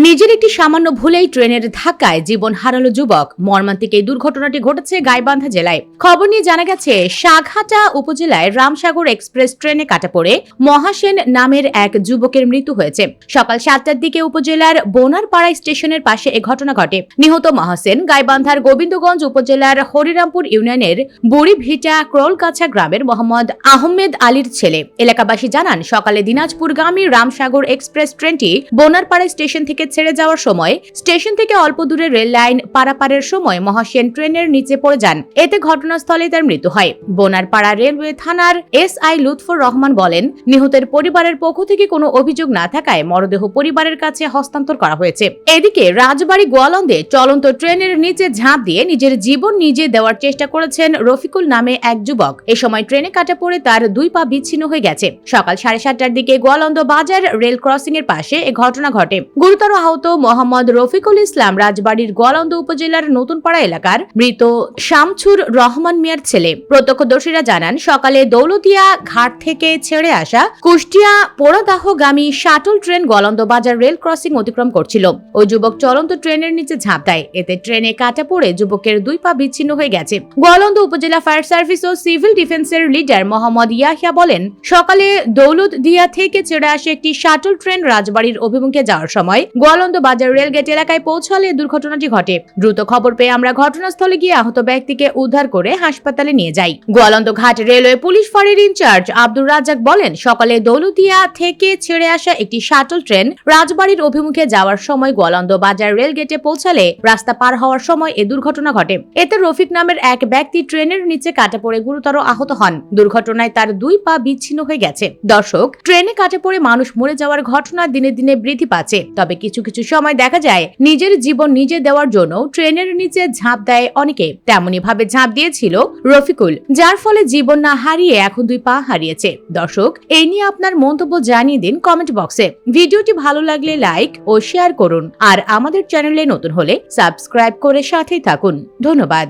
নিজের একটি সামান্য ভুলেই ট্রেনের ধাক্কায় জীবন হারালো যুবক। মর্মান্তিক এই দুর্ঘটনাটি ঘটেছে গাইবান্ধা জেলায়। খবর নিয়ে জানা গেছে, সাঘাটা উপজেলায় রামসাগর এক্সপ্রেস ট্রেনে কাটা পড়ে মহাসেন নামের এক যুবকের মৃত্যু হয়েছে। সকাল 7টার দিকে উপজেলার বোনারপাড়া স্টেশনের পাশে এ ঘটনা ঘটে। নিহত মহাসেন গাইবান্ধার গোবিন্দগঞ্জ উপজেলার হরিরামপুর ইউনিয়নের বুড়িভিটা ক্রলকাছা গ্রামের মোহাম্মদ আহমেদ আলীর ছেলে। এলাকাবাসী জানান, সকালে দিনাজপুরগামী রামসাগর এক্সপ্রেস ট্রেনটি বোনারপাড়া স্টেশন থেকে ছেড়ে যাওয়ার সময় স্টেশন থেকে অল্প দূরে রেল লাইন পারাপারের সময় মহাসেন ট্রেনের নিচে পড়ে যান। এতে ঘটনাস্থলে তার মৃত্যু হয়। বোনারপাড়া রেলওয়ে থানার এসআই লুৎফর রহমান বলেন, নিহতের পরিবারের পক্ষ থেকে কোনো অভিযোগ না থাকায় মরদেহ পরিবারের কাছে হস্তান্তর করা হয়েছে। এদিকে রাজবাড়ী গোয়ালন্দে চলন্ত ট্রেনের নিচে ঝাঁপ দিয়ে নিজের জীবন নিজে দেওয়ার চেষ্টা করেছেন রফিকুল নামে এক যুবক। এ সময় ট্রেনে কাটা পড়ে তার 2 পা বিচ্ছিন্ন হয়ে গেছে। সকাল 7:30টার দিকে গোয়ালন্দ বাজার রেল ক্রসিং এর পাশে এ ঘটনা ঘটে। গুরুতর আহত মোহাম্মদ রফিকুল ইসলাম রাজবাড়ীর গোয়ালন্দ উপজেলার নতুনপাড়া এলাকার মৃত শামছুর রহমান মিয়ার ছেলে। প্রত্যক্ষদর্শীরা জানান, সকালে দৌলতিয়া ঘাট থেকে ছেড়ে আসা কুষ্টিয়া পোড়াদাহগামী শাটল ট্রেন গোয়ালন্দ বাজার রেল ক্রসিং অতিক্রম করছিল। ওই যুবক চলন্ত ট্রেনের নিচে ঝাঁপ দেয়। এতে ট্রেনে কাটা পড়ে যুবকের 2 পা বিচ্ছিন্ন হয়ে গেছে। গোয়ালন্দ উপজেলা ফায়ার সার্ভিস ও সিভিল ডিফেন্সের লিডার মোহাম্মদ ইয়াহিয়া বলেন, সকালে দৌলতদিয়া থেকে ছেড়ে আসে একটি শাটল ট্রেন রাজবাড়ির অভিমুখে যাওয়ার সময় গোয়ালন্দ বাজার রেলগেট এলাকায় পৌঁছালে দুর্ঘটনাটি ঘটে। দ্রুত খবর পেয়ে আমরা ঘটনাস্থলে গিয়ে আহত ব্যক্তিকে উদ্ধার করে হাসপাতালে নিয়ে যাই। গোয়ালন্দ ঘাট রেলওয়ে পুলিশ ফাঁড়ির ইনচার্জ আব্দুর রাজ্জাক বলেন, সকালে দৌলতিয়া থেকে ছেড়ে আসা একটি শাটল ট্রেন রাজবাড়ির অভিমুখে যাওয়ার সময় গোয়ালন্দ বাজার রেলগেটে পৌঁছালে রাস্তা পার হওয়ার সময় এ দুর্ঘটনা ঘটে। এতে রফিক নামের এক ব্যক্তি ট্রেনের নিচে কাটা পড়ে গুরুতর আহত হন। দুর্ঘটনায় তার 2 পা বিচ্ছিন্ন হয়ে গেছে। দর্শক, ট্রেনে কাটা পড়ে মানুষ মরে যাওয়ার ঘটনা দিনে দিনে বৃদ্ধি পাচ্ছে। তবে কিছু কিছু সময় দেখা যায় নিজের জীবন নিজে দেওয়ার জন্য ট্রেনের নিচে ঝাঁপ দেয় অনেকে। তেমনি ভাবে ঝাঁপ দিয়েছিল রফিকুল, যার ফলে জীবন না হারিয়ে এখন 2 পা হারিয়েছে। দর্শক, এই নিয়ে আপনার মন্তব্য জানিয়ে দিন কমেন্ট বক্সে। ভিডিওটি ভালো লাগলে লাইক ও শেয়ার করুন, আর আমাদের চ্যানেলে নতুন হলে সাবস্ক্রাইব করে সাথেই থাকুন। ধন্যবাদ।